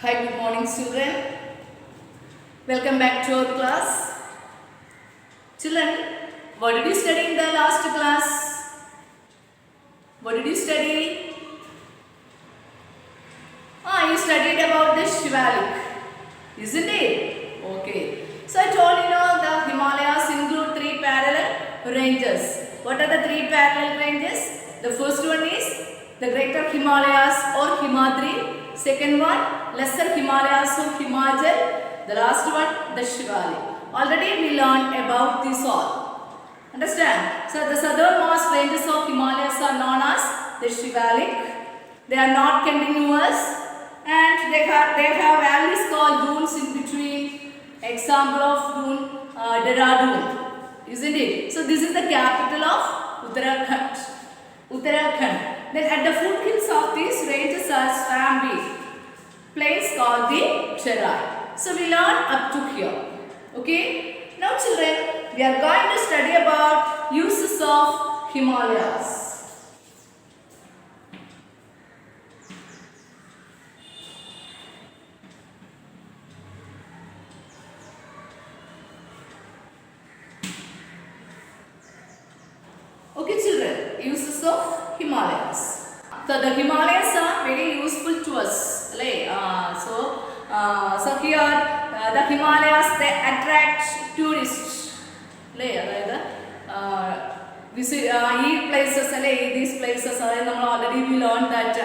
Hi, good morning children. Welcome back to our class. Children, what did you study in the last class? What did you study? You studied about the Shivalik, isn't it? Okay. So I told you the Himalayas include three parallel ranges. What are the three parallel ranges? The first one is the Greater Himalayas or Himadri. Second one, Lesser Himalayas of Himachal. The last one, the Shivalik. Already we learned about this all. Understand? So the southernmost ranges of Himalayas are known as the Shivalik. They are not continuous and they have valleys called dunes in between. Example of dune, Dehradun, isn't it? So this is the capital of Uttarakhand. Then at the foothills of these ranges are swampy plains called the Cherai. So we learn up to here. Okay. Now children, we are going to study about uses of Himalayas. Okay children, uses of Himalayas. So the Himalayas are very useful to us. So here the Himalayas they attract tourists. Visit places. These places already we learned that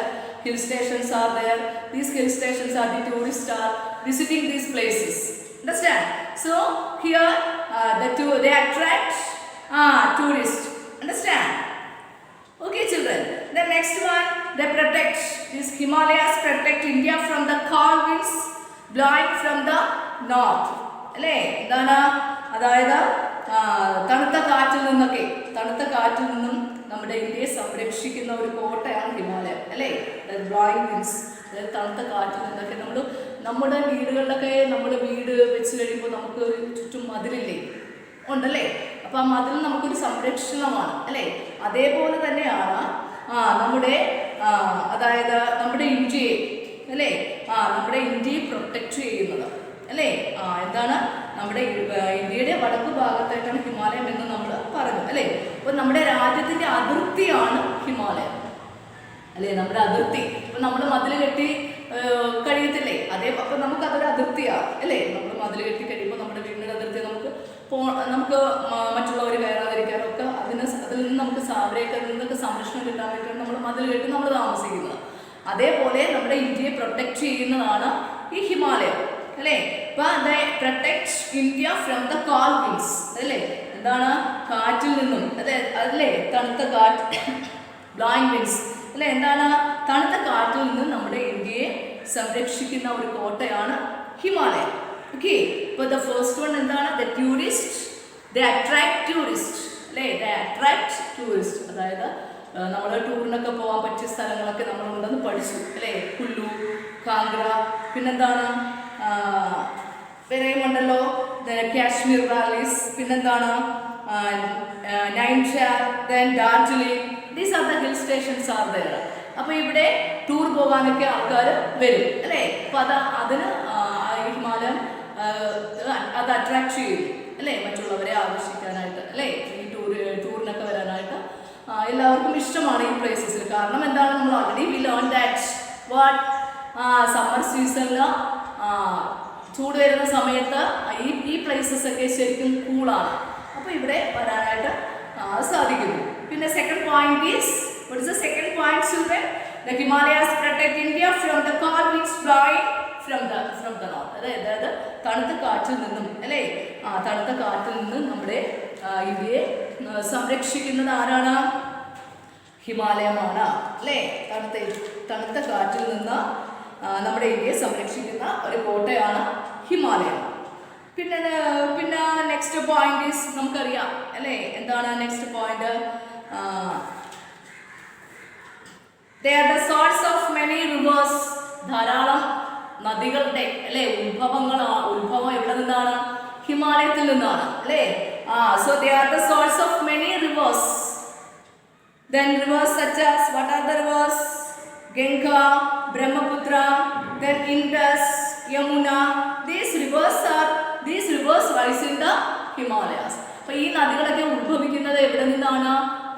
hill stations are there. These hill stations are the tourists are visiting these places. Understand? So here they attract tourists. Understand? Okay children, the next one, they protect, these Himalayas protect India from the cold winds blowing from the north. തണുത്ത കാറ്റിൽ നിന്നും നമ്മുടെ ഇന്ത്യയെ സംരക്ഷിക്കുന്ന ഒരു കോട്ടയാണ് ഹിമാലയം അല്ലേ. Blowing wins, അതായത് തണുത്ത കാറ്റിൽ നിന്നൊക്കെ നമ്മുടെ വീടുകളിലൊക്കെ നമ്മൾ വീട് വെച്ച് കഴിയുമ്പോൾ നമുക്ക് ചുറ്റും മതിലില്ലേ ഉണ്ടല്ലേ. അപ്പോൾ ആ മതിൽ നമുക്കൊരു സംരക്ഷണമാണ് അല്ലേ. അതേപോലെ തന്നെയാണ് നമ്മുടെ ഇന്ത്യയെ അല്ലേ നമ്മുടെ ഇന്ത്യയെ പ്രൊട്ടക്റ്റ് ചെയ്യുന്നത് അല്ലേ. എന്താണ് നമ്മുടെ ഇന്ത്യയുടെ വടക്ക് ഭാഗത്തായിട്ടാണ് ഹിമാലയം എന്ന് നമ്മൾ പറഞ്ഞു അല്ലേ. അപ്പോൾ നമ്മുടെ രാജ്യത്തിൻ്റെ അതിർത്തിയാണ് ഹിമാലയം അല്ലേ. നമ്മുടെ അതിർത്തി ഇപ്പം നമ്മൾ മതിൽ കെട്ടി കഴിയത്തില്ലേ, അപ്പം നമുക്കതൊരു അതിർത്തിയാണ് അല്ലേ. നമ്മൾ മതിൽ കെട്ടി കഴിയുമ്പോൾ നമ്മുടെ വീടിൻ്റെ അതിർത്തി നമുക്ക് മറ്റുള്ളവർ കയറാതിരിക്കാനും ഒക്കെ അതിൽ നിന്ന് നമുക്ക് അതിൽ നിന്നൊക്കെ സംരക്ഷണം കിട്ടാൻ വേണ്ടിയിട്ടാണ് നമ്മൾ മതിൽ കെട്ടി നമ്മൾ താമസിക്കുന്നത്. അതേപോലെ നമ്മുടെ ഇന്ത്യയെ പ്രൊട്ടക്റ്റ് ചെയ്യുന്നതാണ് ഈ ഹിമാലയം അല്ലേ. അപ്പം protect India from the called winds അല്ലേ. എന്താണ് കാറ്റിൽ നിന്നും അതല്ലേ തണുത്ത കാറ്റ് ബ്ലോയിങ് വിൻഡ്സ് അല്ലേ. എന്താണ് തണുത്ത കാറ്റിൽ നിന്നും നമ്മുടെ ഇന്ത്യയെ സംരക്ഷിക്കുന്ന ഒരു കോട്ടയാണ് ഹിമാലയം. ഓക്കെ. ഇപ്പോൾ ദ ഫസ്റ്റ് വൺ എന്താണ് the tourist, the attract tourist അല്ലേ. ദ അട്രാക്ട് ടൂറിസ്റ്റ് അതായത് നമ്മൾ ടൂറിനൊക്കെ പോകാൻ പറ്റിയ സ്ഥലങ്ങളൊക്കെ നമ്മളുണ്ടെന്ന് പഠിച്ചു അല്ലേ. കുല്ലു, കാംഗ്ര, പിന്നെന്താണ് വേറെയുമുണ്ടല്ലോ കാശ്മീർ വാലീസ്, പിന്നെന്താണ് Nainital, then Darjeeling. These are the hill stations are there. അപ്പോൾ ഇവിടെ ടൂർ പോകാനൊക്കെ ആൾക്കാർ വരും അല്ലേ. അപ്പോൾ അതിന് ഹിമാലയം അത് അട്രാക്ട് ചെയ്യും അല്ലേ, മറ്റുള്ളവരെ ആകർഷിക്കാനായിട്ട് അല്ലേ. ഈ ടൂറിനൊക്കെ വരാനായിട്ട് എല്ലാവർക്കും ഇഷ്ടമാണ് ഈ പ്ലേസസിൽ. കാരണം എന്താണ് നമ്മൾ already we learn that what summer സീസണിൽ ചൂട് വരുന്ന സമയത്ത് ഈ പ്ലേസസ് ഒക്കെ ശരിക്കും കൂളാണ്. അപ്പോൾ ഇവിടെ വരാനായിട്ട് സാധിക്കുന്നു. പിന്നെ second point is what is the second point children? The Himalayas protect India from the cold winds blowing from the north. അതായത് തണുത്ത കാറ്റിൽ നിന്നും അല്ലേ തണുത്ത കാറ്റിൽ നിന്നും നമ്മുടെ ഇന്ത്യയെ സംരക്ഷിക്കുന്നത് ആരാണ്? ഹിമാലയമാണ് അല്ലേ. തണുത്ത കാറ്റിൽ നിന്ന് നമ്മുടെ ഇന്ത്യയെ സംരക്ഷിക്കുന്ന ഒരു കോട്ടയാണ് ഹിമാലയം. പിന്നെ നെക്സ്റ്റ് പോയിന്റ് ഈസ് നമുക്കറിയാം അല്ലേ. എന്താണ് next point? They are the source of many rivers. ധാരാളം നദികളുടെ അല്ലേ ഉത്ഭവം എവിടെ നിന്നാണ്? ഹിമാലയത്തിൽ നിന്നാണ് അല്ലേ. So they are the source of many rivers. Then rivers such as, what are the rivers? Ganga, Brahmaputra, then Indus, Yamuna. These rivers rise in the Himalayas. അപ്പോൾ ഈ നദികളൊക്കെ ഉത്ഭവിക്കുന്നത് എവിടെ നിന്നാണ്?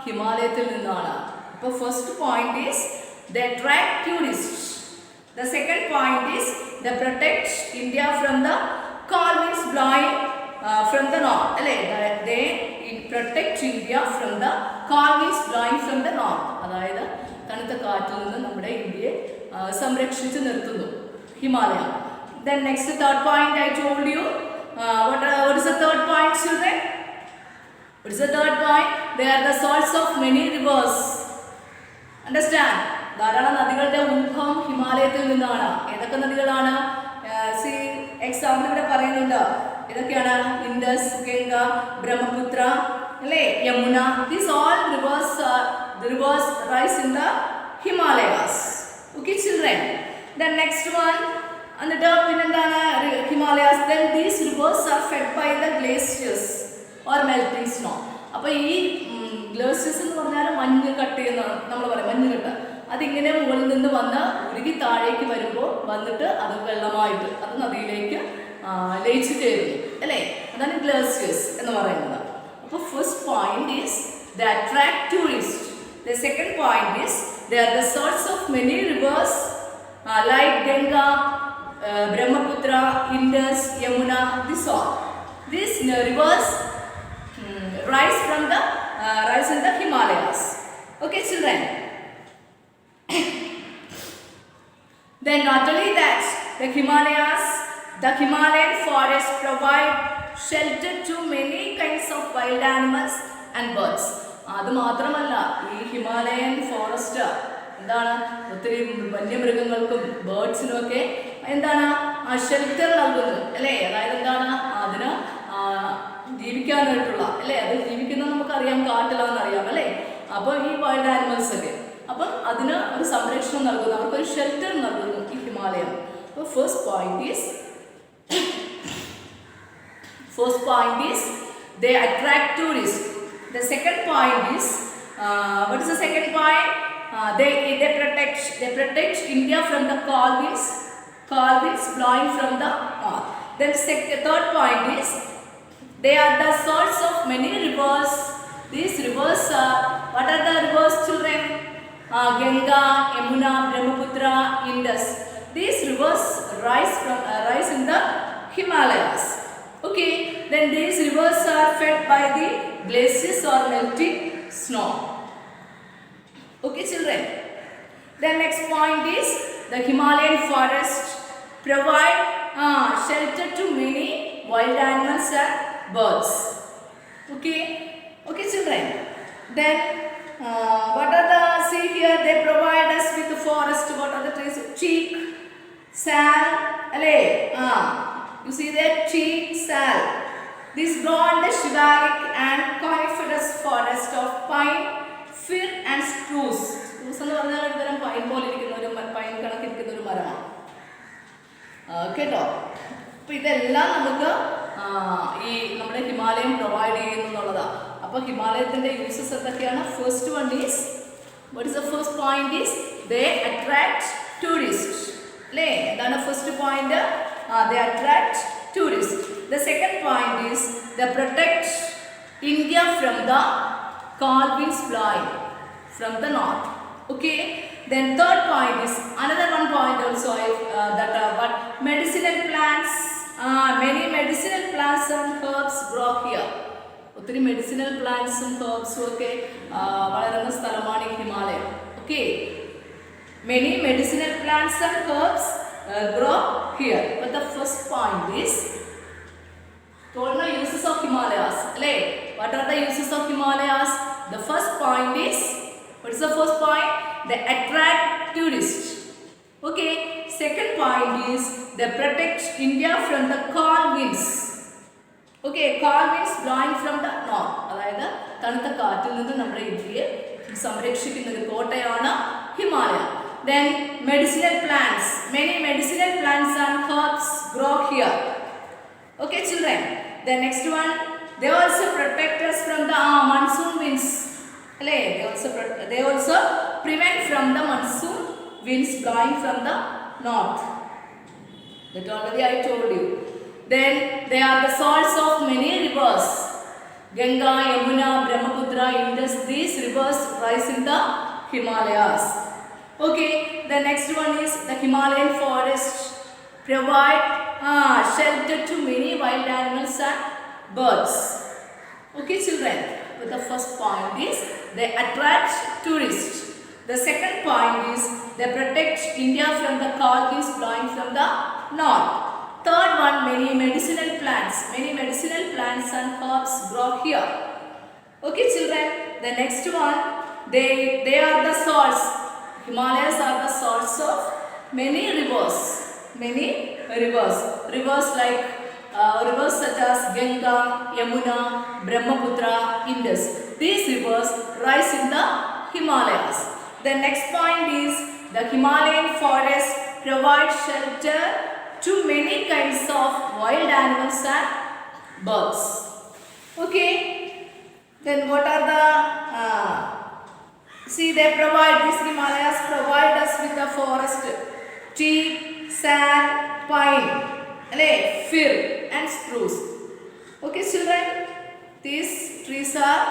ഹിമാലയത്തിൽ നിന്നാണ്. അപ്പോൾ first point is they attract tourists. The second point is they protect India from the cold winds blowing from the north. They protect India from the cold winds blowing from the north. അതായത് തണുത്ത കാറ്റിൽ നിന്ന് നമ്മുടെ ഇന്ത്യയെ സംരക്ഷിച്ചു നിർത്തുന്നു Himalaya. Then next third point I told you. What is the third point, children? What is the third point? They are the source of many rivers. Understand? ധാരാളം നദികളുടെ ഉത്ഭവം ഹിമാലയത്തിൽ നിന്നാണ്. ഏതൊക്കെ നദികളാണ്? സി എക്സാമ്പിൾ ഇവിടെ പറയുന്നുണ്ട്. ഏതൊക്കെയാണ്? ഇൻഡസ്, ഗംഗ, ബ്രഹ്മപുത്ര, അല്ലേ, Yamuna. These all rivers rise in the Himalayas. Okay, children. Then next one. എന്നിട്ട് പിന്നെന്താണ്? Himalayas. Then these rivers are fed by the glaciers or melting snow. അപ്പോൾ ഈ ഗ്ലേസിയസ് എന്ന് പറഞ്ഞാൽ മഞ്ഞ് കട്ട് ചെയ്യുന്ന നമ്മൾ പറയും മഞ്ഞുകെട്ട്. അതിങ്ങനെ മുകളിൽ നിന്ന് വന്ന് ഉരുകി താഴേക്ക് വരുമ്പോൾ വന്നിട്ട് അത് വെള്ളമായിട്ട് അത് നദിയിലേക്ക് ലയിച്ചു ചേരുന്നു, അല്ലേ? അതാണ് ഗ്ലേസിയസ് എന്ന് പറയുന്നത്. അപ്പോൾ first point is the attract tourist. The second point is the are the source of many reverse like Ganga, Brahmaputra, Indus, Yamuna. These rivers rise in the Himalayas. Okay, children. Then not only that, the Himalayan forests provide shelter to many kinds of wild animals and birds. അത് മാത്രമല്ല, ഈ Himalayan forest എന്താണ് ഒത്തിരി വന്യമൃഗങ്ങൾക്കും ബേർഡ്സിനും ഒക്കെ എന്താണ് shelter നൽകുന്നത്, അല്ലേ? അതായത് എന്താണ് അതിന് ജീവിക്കാനായിട്ടുള്ള, അല്ലേ? അത് ജീവിക്കുന്നത് നമുക്കറിയാം, കാട്ടിലാണെന്നറിയാം, അല്ലേ? അപ്പോൾ ഈ വൈൽഡ് ആനിമൽസ് ഒക്കെ അപ്പം അതിന് ഒരു സംരക്ഷണം നൽകുന്നു, അവർക്കൊരു ഷെൽട്ടർ നൽകുന്നു ഈ ഹിമാലയം. അപ്പോൾ first point is they attract tourists. The second point is what is the second point? They protect India from the cold winds blowing from the north. Then third point is they are the source of many rivers. These rivers are, what are the rivers, children? Ganga, Yamuna, Brahmaputra, Indus. These rivers rise in the Himalayas. Okay, then these rivers are fed by the glaciers or melting snow. Okay, children. The next point is the Himalayan forest provide shelter to many wild animals and birds. Okay, children. Then what are the, see here, they provide us with the forest. What are the trees? Teak, sal, you see that teak, sal. This grow in the shivaric and coniferous forest of pine, fir and spruce. Spruce എന്ന് പറഞ്ഞാൽ ഒരു തരം pine പോലെ ഇരിക്കുന്ന ഒരു pine കണക്കിരിക്കുന്ന ഒരു മരമാണ് കേട്ടോ. അപ്പോൾ ഇതെല്ലാം നമുക്ക് ഈ നമ്മുടെ ഹിമാലയം പ്രൊവൈഡ് ചെയ്യുന്നു എന്നുള്ളതാണ്. അപ്പോൾ ഹിമാലയത്തിൻ്റെ യൂസസ് എന്തൊക്കെയാണ്? First one is, what is the first point is they attract tourists, അല്ലേ? എന്താണ് first point? they attract tourists. The second point is they protect India from the cold winds blowing from the north. Okay, then third point is another one point also but medicinal plants, many medicinal plants and herbs grow here. ഒത്തിരി medicinal പ്ലാന്റ്സും ഹെർബ്സും ഒക്കെ വളരുന്ന സ്ഥലമാണ് ഈ ഹിമാലയം. Okay, many medicinal plants and herbs grow here. But the first point is told the uses of Himalayas. What are the uses of Himalayas? The first point is, what is the first point? They attract tourists. Okay. Second point is they protect India from the cold winds. Okay, cold winds blowing from the north. അതായത് തണുത്ത കാറ്റിൽ നിന്ന് നമ്മുടെ ഇന്ത്യയെ സംരക്ഷിക്കുന്ന ഒരു കോട്ടയാണ് Himalaya. Then medicinal plants, many medicinal plants and herbs grow here. Okay, children. The next one, they also protect us from the monsoon winds. They also prevent from the monsoon winds blowing from the north. That already I told you. Then they are the source of many rivers. Ganga, Yamuna, Brahmaputra, Indus. These rivers rise in the Himalayas. Okay. The next one is the Himalayan forest provide shelter to many wild animals and birds. Okay, children. But the first point is they attract tourists. The second point is they protect India from the cold winds blowing from the north. Third one, many medicinal plants and herbs grow here. Okay, children. The next one, they are the source. Himalayas are the source of many rivers. Rivers like rivers such as Ganga, Yamuna, Brahmaputra, Indus. These rivers rise in the Himalayas. The next point is the Himalayan forest provides shelter to many kinds of wild animals and birds. Okay. Then what are the see, they provide, these Himalayas provide us with the forest, teak, sand, pine, fir and spruce. Okay, children, these trees are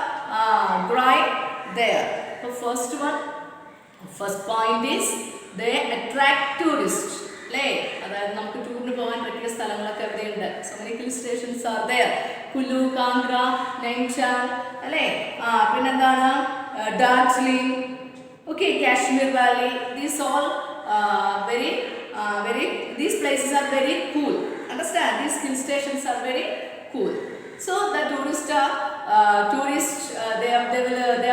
growing there. The first point is they attract tourists. അതായത് നമുക്ക് ടൂറിന് പോകാൻ പറ്റിയ സ്ഥലങ്ങളൊക്കെ എവിടെയുണ്ട്. So many hill stations are there. കുലു, Kangra, Nainital, പിന്നെന്താണ് Darjeeling, okay, Kashmir Valley. These all these places are very cool. Understand? These hill stations are very cool. So the tourists they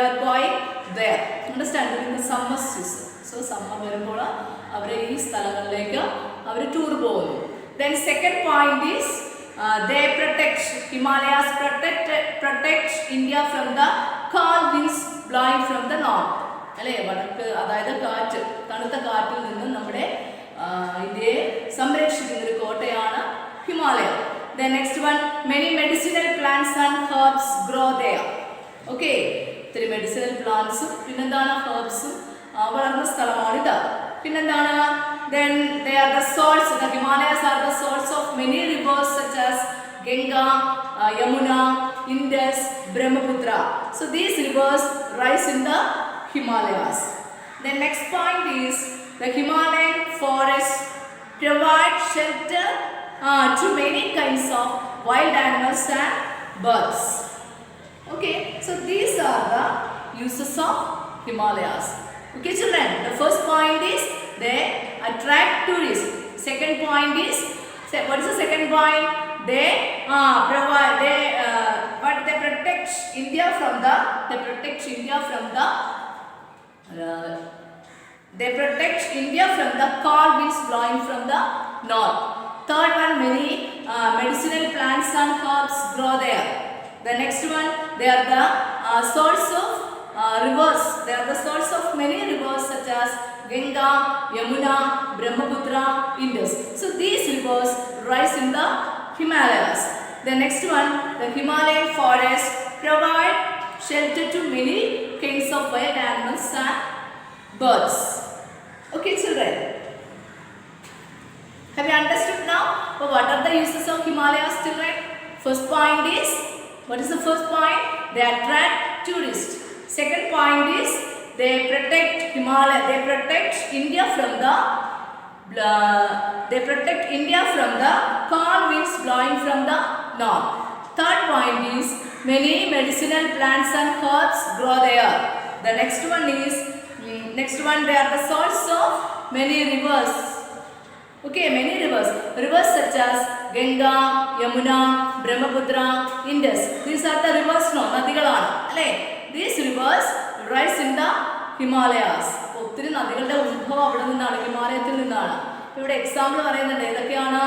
are going there. Understand? During the summer season. So summer വരുമ്പോൾ അവരെ ഈ സ്ഥലങ്ങളിലേക്ക് അവർ tour പോകുന്നു. Then second point is they protect, Himalayas protect India from the cold winds blowing from the north. വടക്ക്, അതായത് കാറ്റ്, തണുത്ത കാറ്റിൽ നിന്നും നമ്മുടെ ഇന്ത്യയെ സംരക്ഷിക്കുന്ന ഒരു കോട്ടയാണ് Himalaya. The next one, many medicinal plants and herbs grow there. Okay, ഇത്തിരി മെഡിസിനൽ പ്ലാന്റ്സും പിന്നെന്താണ് ഹെർബ്സും വളർന്ന സ്ഥലമാണിത്. പിന്നെന്താണ്, then they are the source, the Himalayas are the source of many rivers such as Ganga, Yamuna, Indus, Brahmaputra. So these rivers rise in the Himalayas. The next point is the Himalayan forest provide shelter to many kinds of wild animals and birds. Okay, so these are the uses of Himalayas. Okay, children, the first point is they attract tourists. Second point is, what is the second point? They protect India from the cold winds blowing from the north. Third one, many medicinal plants and herbs grow there. The next one, they are the source of rivers. They are the source of many rivers such as Ganga, Yamuna, Brahmaputra, Indus. So these rivers rise in the Himalayas. The next one, the Himalayan forest provide shelter to many kinds of wild animals and birds. Okay, children. Have you understood now? What are the uses of Himalayas, children? First point is, what is the first point? They attract tourists. Second point is they protect India from the cold winds blowing from the north. Third point is many medicinal plants and herbs grow there. The next one they are the source of many rivers. Okay, many rivers such as Ganga, Yamuna, Brahmaputra, Indus. These are the rivers, no, നദികളാണ് അല്ലേ? These rivers rise in the Himalayas. ഒത്തിരി നദികളുടെ ഉത്ഭവം അവിടെ നിന്നാണ്, ഹിമാലയത്തിൽ നിന്നാണ്. ഇവിടെ example പറയുന്നുണ്ട്, ഏതൊക്കെയാണ്?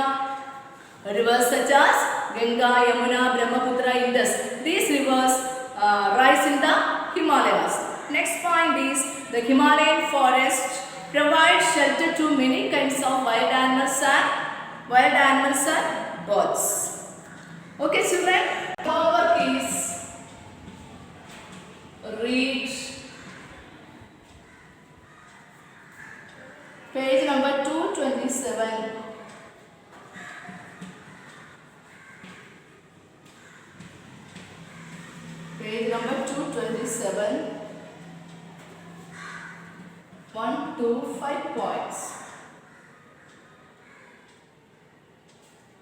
Rivers such as Ganga, Yamuna, Brahmaputra, Indus. These rivers rise in the Himalayas. Next point is the Himalayan forest provides shelter to many kinds of wild animals and birds. Okay, children. Homework is read Page number 227. Page number 227. 1 to 5 points.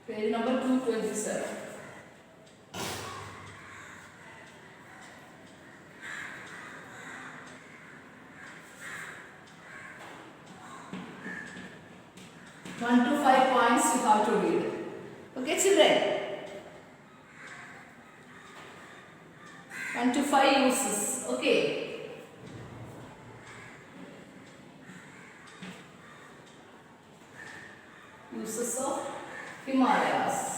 Page number 227. One to 5 points you have to read. Okay, children. 1 to 5 uses. Okay. Uses of Himalayas.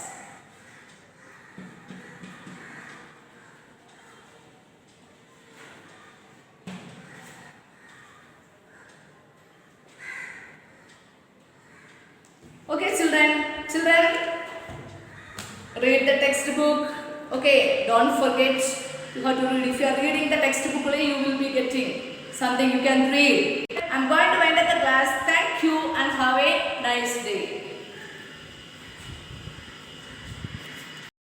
Okay, children, read the textbook. Okay, don't forget you have to read. If you are reading the textbook, you will be getting something you can read. I'm going to end the class. Thank you and have a nice day.